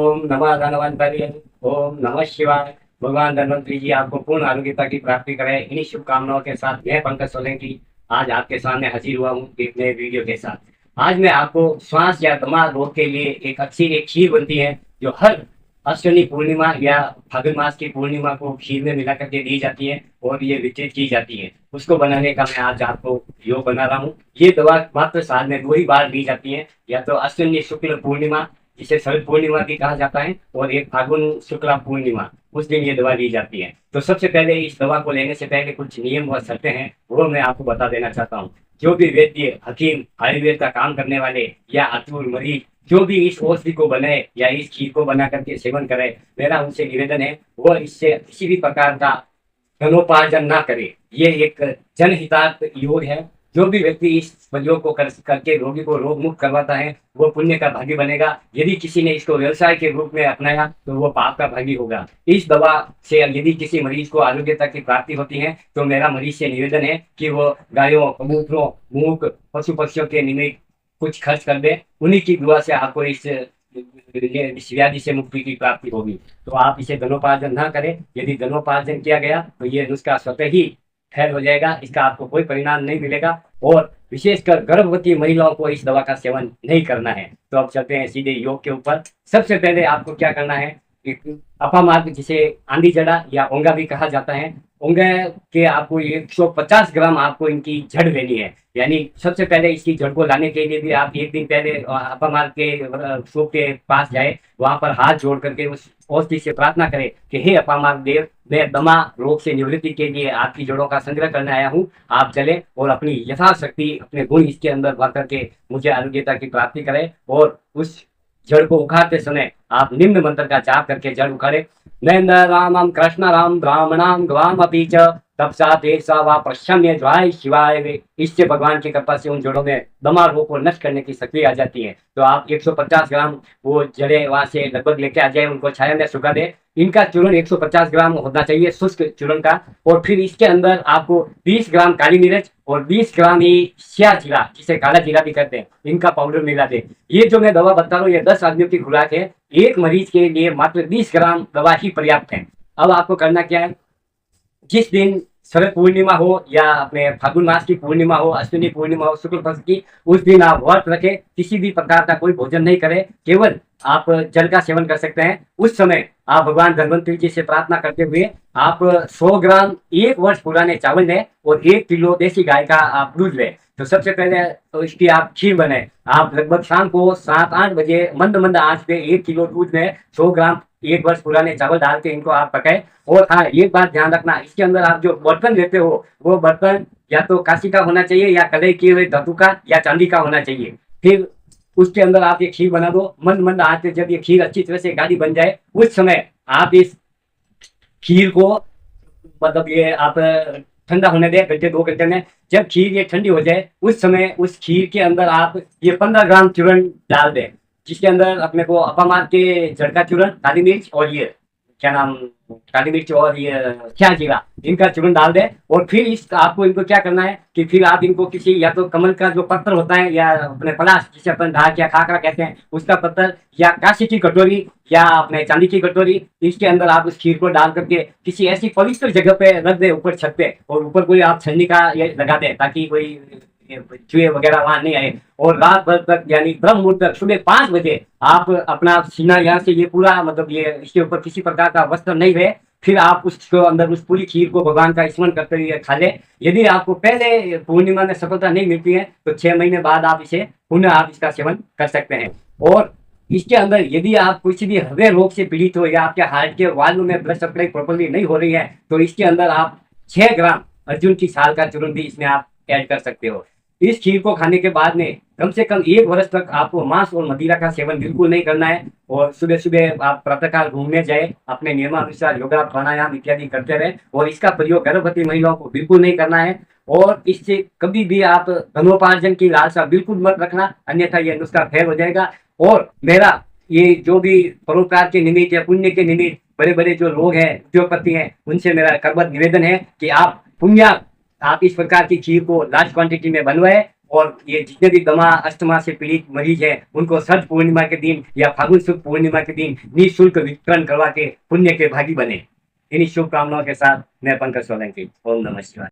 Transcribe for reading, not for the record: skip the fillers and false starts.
ओम नमः धनवंतरि। ओम नमः शिवाय। भगवान धन्वंतरी जी आपको पूर्ण आरोग्यता की प्राप्ति करे। इन्हीं शुभकामनाओं के साथ मैं पंकज सोलंकी आज आपके सामने हाजिर हुआ हूँ एक नए वीडियो के साथ। आज मैं आपको श्वास या दमा रोग के लिए एक खीर बनती है जो हर अश्विनी पूर्णिमा या फागुन मास की पूर्णिमा को खीर में मिला करके दी जाती है और ये वितरित की जाती है। उसको बनाने का मैं आज आपको योग बना रहा हूँ। ये दवा मात्र साल में 2 ही बार दी जाती है, या तो अश्विनी शुक्ल पूर्णिमा जिसे शरद पूर्णिमा भी कहा जाता है, और एक फागुन शुक्ला पूर्णिमा, उस दिन ये दवा दी जाती है। तो सबसे पहले इस दवा को लेने से पहले कुछ नियम व शर्तें हैं, वो मैं आपको बता देना चाहता हूँ। जो भी वैद्य, हकीम, आयुर्वेद का काम करने वाले या अतुर मरीज जो भी इस औषधि को बनाए या इस खीर को बना करके सेवन करे, मेरा उनसे निवेदन है वह इससे किसी भी प्रकार का धनोपार्जन ना करे। ये एक जनहितार्थ योग है। जो भी व्यक्ति इस प्रयोग को करके रोगी को रोग मुक्त करवाता है वो पुण्य का भागी बनेगा। यदि किसी ने इसको व्यवसाय के रूप में अपनाया तो वो पाप का भागी होगा। इस दवा से यदि किसी मरीज को आरोग्यता की प्राप्ति होती है तो मेरा मरीज से निवेदन है कि वो गायों, कबूतरों, मूक, पशु पक्षियों के निमित्त कुछ खर्च कर दे। उन्हीं की दुआ से आपको इस व्याधि से मुक्ति की प्राप्ति होगी। तो आप इसे धनोपार्जन ना करें। यदि धनोपार्जन किया गया तो ये नुस्खा स्वतः ही फेल हो जाएगा, इसका आपको कोई परिणाम नहीं मिलेगा। और विशेषकर गर्भवती महिलाओं को इस दवा का सेवन नहीं करना है। तो अब चलते हैं सीधे योग के ऊपर। सबसे पहले आपको क्या करना है, अपामार्ग जिसे आंधी जड़ा या ओंगा भी कहा जाता है, ओंगा के आपको 150 ग्राम आपको इनकी जड़ लेनी है। यानी सबसे पहले इसकी जड़ को लाने के लिए भी आप एक दिन पहले अपामार्ग के सूप के पास जाए, वहां पर हाथ जोड़ करके उस औषधि से प्रार्थना करें कि हे अपामार्ग देव, मैं दमा रोग से निवृत्ति के लिए आपकी जड़ों का संग्रह करने आया हूँ। आप चले और अपनी यथाशक्ति अपने गुण इसके अंदर भर करके मुझे आरोग्यता की प्राप्ति करें। और उस जड़ को उखाड़ते समय आप निम्न मंत्र का जाप करके जड़ उखाड़े। नरेंद्र रामम कृष्ण राम ब्राह्मणाम गवाम अपी च तपसा तेसा व पश्चिम्य ज्वाय शिवाय वे। इससे भगवान की कृपा से उन जड़ों में दमा रोग को नष्ट करने की शक्ति आ जाती है। तो आप 150 ग्राम वो जड़े वहां से लगभग लेके आ जाए, उनको छाया में सुखा दे। इनका चूर्ण 150 ग्राम होना चाहिए, शुष्क चूर्ण का। और फिर इसके अंदर आपको 20 ग्राम काली मिर्च और 20 ग्राम ही स्या जीरा, जिसे काला जीरा भी कहते हैं, इनका पाउडर मिला दे। ये जो मैं दवा बता रहा हूँ ये 10 आदमियों की खुराक है। एक मरीज के लिए मात्र 20 ग्राम दवा ही पर्याप्त है। अब आपको करना क्या है, जिस दिन शरद पूर्णिमा हो या अपने फागुन मास की पूर्णिमा हो, अश्विनी पूर्णिमा हो, शुक्ल पक्ष की, उस दिन आप व्रत रखें, किसी भी प्रकार का कोई भोजन नहीं करें, केवल आप जल का सेवन कर सकते हैं। उस समय आप भगवान धन्वंतरी जी से प्रार्थना करते हुए आप 100 ग्राम 1 वर्ष पुराने चावल लें और 1 किलो देसी गाय का आप दूध लें। तो सबसे पहले तो इसकी आप खीर बनाए। आप लगभग शाम को 7-8 बजे मंद मंद आंच पे 1 किलो दूध में 100 ग्राम 1 वर्ष पुराने चावल डाल के इनको आप पकाए। और हाँ, एक बात ध्यान रखना, इसके अंदर आप जो बर्तन लेते हो वो बर्तन या तो कांसी का होना चाहिए या कढ़ाई किए हुए धातु का या चांदी का होना चाहिए। फिर उसके अंदर आप ये खीर बना दो मंद मंद आंच पे। जब ये खीर अच्छी तरह से गाढ़ी बन जाए उस समय आप इस खीर को मतलब ये आप ठंडा होने दें, घंटे 2 घंटे में। जब खीर ये ठंडी हो जाए उस समय उस खीर के अंदर आप ये 15 ग्राम चूर्ण डाल दें, जिसके अंदर अपने को अपामार्ग के जड़ का चूर्ण, काली मिर्च और ये क्या नाम, काली मिर्च और ये क्या जीरा, इनका चूर्ण डाल दें। और फिर इस आपको इनको क्या करना है कि फिर आप इनको किसी या तो कमल का जो पत्थर होता है या अपने पलाश जिसे अपन ढाक या खाकरा कहते हैं उसका पत्थर, या कांसी की कटोरी या अपने चांदी की कटोरी, इसके अंदर आप उस खीर को डाल करके किसी ऐसी पवित्र जगह पे रख दे ऊपर छत पे, और ऊपर कोई आप छन्नी का ये लगा दे ताकि कोई चूहे वगैरह वहां नहीं आए। और रात भर तक यानी ब्रह्म मुहूर्त तक सुबह 5 बजे आप अपना सीना यहाँ से ये पूरा मतलब ये इसके ऊपर किसी प्रकार का वस्त्र नहीं रहे, फिर आप उसको अंदर उस पूरी खीर को भगवान का स्मरण करते हुए खा ले। यदि आपको पहले पूर्णिमा में सफलता नहीं मिलती है तो 6 महीने बाद आप इसे पुनः आप इसका सेवन कर सकते हैं। और इसके अंदर यदि आप किसी भी हृदय रोग से पीड़ित हो या आपके हार्ट के वाल्व में ब्लड सप्लाई प्रॉपर्ली नहीं हो रही है तो इसके अंदर आप 6 ग्राम अर्जुन की छाल का चूर्ण भी इसमें आप ऐड कर सकते हो। इस खीर को खाने के बाद में कम से कम 1 वर्ष तक आपको मांस और मदिरा का सेवन बिल्कुल नहीं करना है। और सुबह सुबह आप प्रातःकाल घूमने जाए, अपने नियमानुसार योगा प्राणायाम इत्यादि करते रहे। और इसका प्रयोग गर्भवती महिलाओं को बिल्कुल नहीं करना है। और इससे कभी भी आप धनोपार्जन की लालसा बिल्कुल मत रखना, अन्यथा यह नुस्खा फेल हो जाएगा। और मेरा ये जो भी परोपकार के निमित्त या पुण्य के निमित्त बड़े बड़े जो लोग हैं, उद्योगपति हैं, उनसे मेरा करबद्ध निवेदन है कि आप पुण्य आप इस प्रकार की खीर को लार्ज क्वांटिटी में बनवाए और ये जितने भी दमा अस्थमा से पीड़ित मरीज हैं उनको सद पूर्णिमा के दिन या फागुन शुक्ल पूर्णिमा के दिन निःशुल्क वितरण करवा के पुण्य के भागी बने। इन्हीं शुभकामनाओं के साथ मैं पंकज सोलंकी। ओम नमः शिवाय।